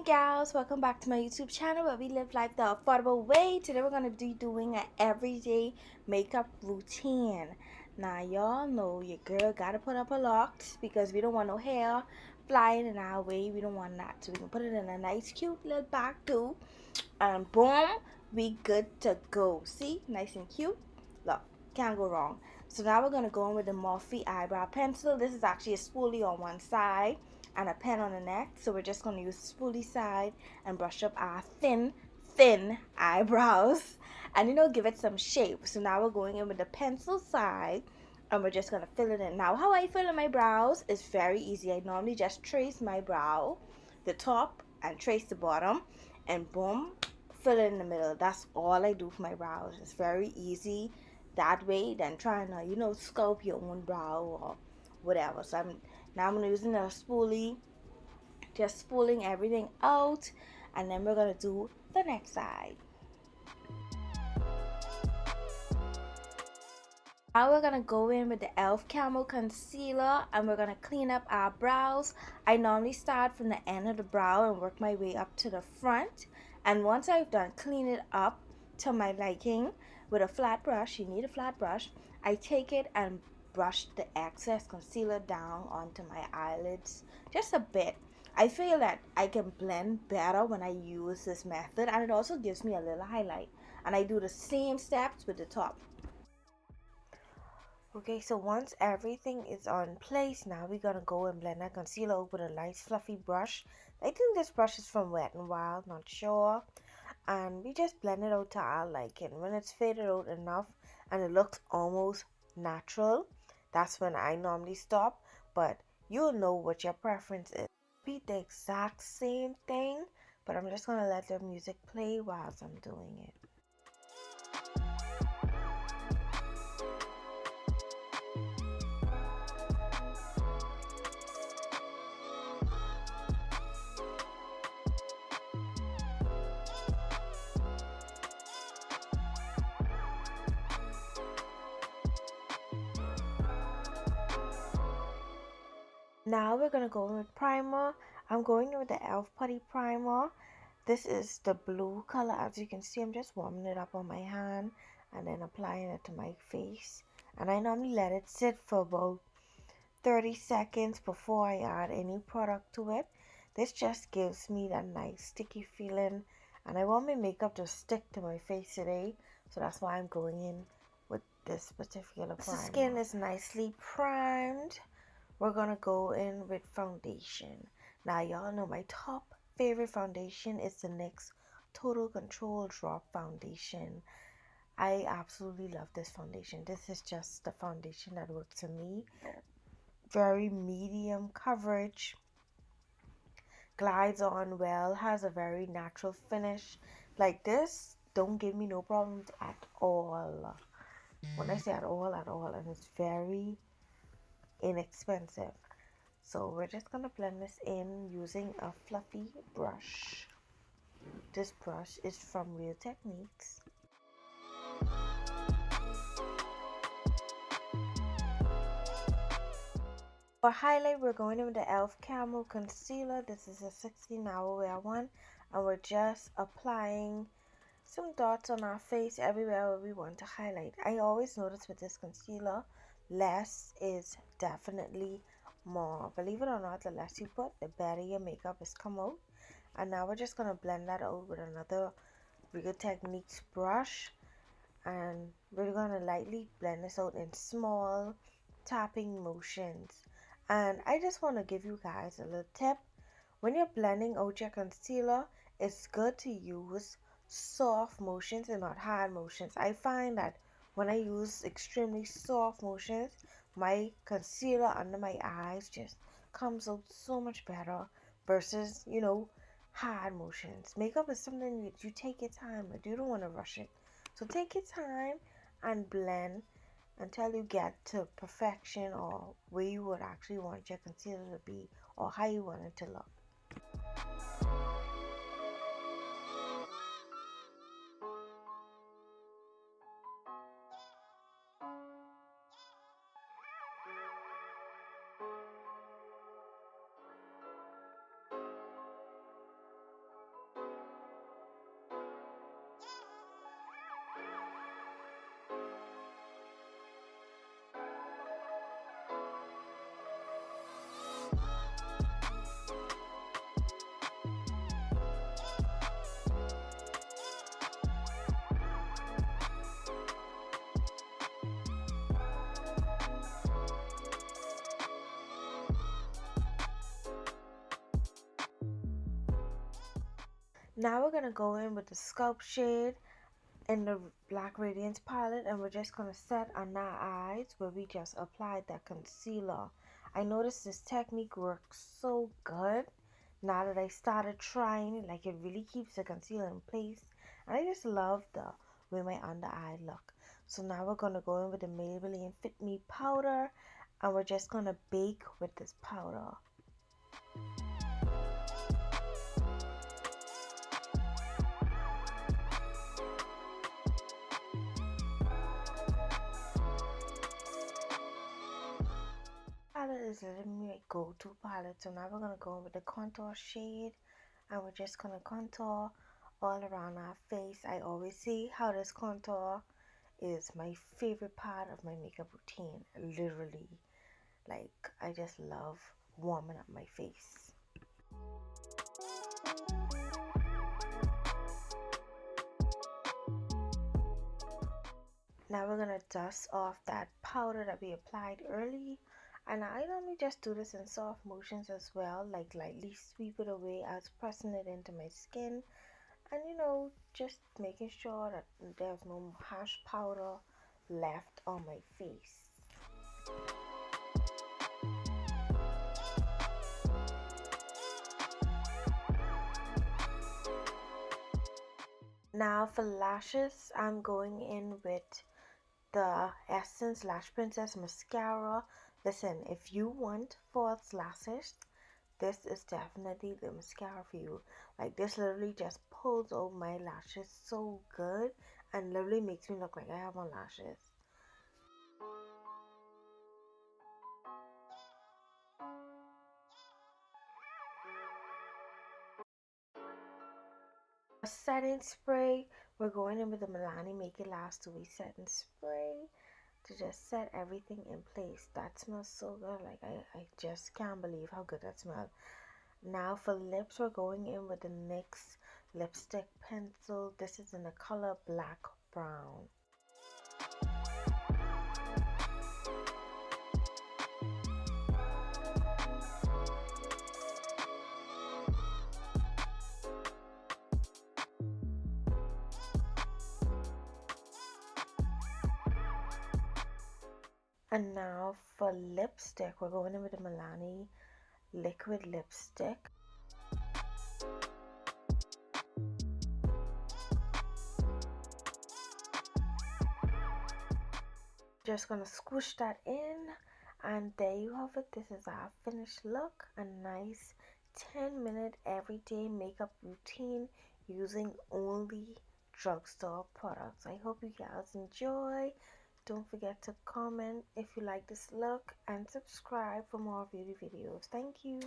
morning, gals. Welcome back to my YouTube channel where we live life the affordable way. Today we're going to be doing an everyday makeup routine. Now y'all know your girl got to put up her locks because we don't want no hair flying in our way. We don't want that, so we can put it in a nice cute little back too, and boom, we good to go. See, nice and cute. Look, can't go wrong. So now we're going to go in with the Morphe eyebrow pencil. This is actually a spoolie on one side and a pen on the neck, so we're just going to use the spoolie side and brush up our thin eyebrows and give it some shape. So now we're going in with the pencil side and we're just going to fill it in. Now how I fill in my brows is very easy. I normally just trace my brow, the top, and trace the bottom, and boom, fill it in the middle. That's all I do for my brows. It's very easy that way than trying to sculpt your own brow or whatever. So I'm using a spoolie, just spooling everything out, and then we're gonna do the next side. Now we're gonna go in with the e.l.f. Camo Concealer and we're gonna clean up our brows. I normally start from the end of the brow and work my way up to the front. And once I've done clean it up to my liking with a flat brush, you need a flat brush, I take it and brush the excess concealer down onto my eyelids just a bit. I feel that I can blend better when I use this method, and it also gives me a little highlight. And I do the same steps with the top. Okay, so once everything is on place, now we're gonna go and blend that concealer out with a nice fluffy brush. I think this brush is from Wet n Wild, not sure. And we just blend it out to our liking. When it's faded out enough and it looks almost natural, that's when I normally stop. But you'll know what your preference is. Repeat the exact same thing, but I'm just gonna let the music play whilst I'm doing it. Now we're going to go in with primer. I'm going in with the e.l.f. Putty Primer. This is the blue color. As you can see, I'm just warming it up on my hand and then applying it to my face. And I normally let it sit for about 30 seconds before I add any product to it. This just gives me that nice sticky feeling. And I want my makeup to stick to my face today. So that's why I'm going in with this particular primer. The skin is nicely primed. We're gonna go in with foundation. Now y'all know my top favorite foundation is the NYX Total Control Drop Foundation. I absolutely love this foundation. This is just the foundation that works for me. Very medium coverage, glides on well, has a very natural finish. Like this, don't give me no problems at all. When I say at all, and it's very inexpensive. So we're just gonna blend this in using a fluffy brush. This brush is from Real Techniques. For highlight, we're going in with the e.l.f. Camo Concealer. This is a 16-hour wear one, and we're just applying some dots on our face everywhere where we want to highlight. I always notice with this concealer, less is definitely more. Believe it or not, the less you put, the better your makeup is come out. And now we're just going to blend that out with another Real Techniques brush. And we're going to lightly blend this out in small tapping motions. And I just want to give you guys a little tip. When you're blending out your concealer, it's good to use soft motions and not hard motions. I find that when I use extremely soft motions, my concealer under my eyes just comes out so much better versus hard motions. Makeup is something that you take your time with. You don't want to rush it, so take your time and blend until you get to perfection, or where you would actually want your concealer to be, or how you want it to look. Now we're going to go in with the Sculpt shade in the Black Radiance palette, and we're just going to set on our eyes where we just applied that concealer. I noticed this technique works so good now that I started trying it. Like, it really keeps the concealer in place, and I just love the way my under eye look. So now we're going to go in with the Maybelline Fit Me powder, and we're just going to bake with this powder. Palette is literally my go-to palette. So now we're going to go in with the contour shade, and we're just going to contour all around our face. I always say how this contour is my favorite part of my makeup routine. Literally, like, I just love warming up my face. Now we're gonna dust off that powder that we applied early, and I normally just do this in soft motions as well, like lightly sweep it away as pressing it into my skin, and just making sure that there's no harsh powder left on my face. Now for lashes, I'm going in with the Essence Lash Princess mascara. Listen, if you want false lashes, this is definitely the mascara for you. Like, this literally just pulls out my lashes so good and literally makes me look like I have on lashes. A setting spray, we're going in with the Milani Make It Last 2 Week setting spray to just set everything in place. That smells so good. Like, I just can't believe how good that smells. Now for lips, we're going in with the NYX lipstick pencil. This is in the color Black Brown. And now for lipstick, we're going in with the Milani liquid lipstick. Just gonna squish that in, and there you have it. This is our finished look. A nice 10-minute everyday makeup routine using only drugstore products. I hope you guys enjoy. Don't forget to comment if you like this look, and subscribe for more beauty videos. Thank you.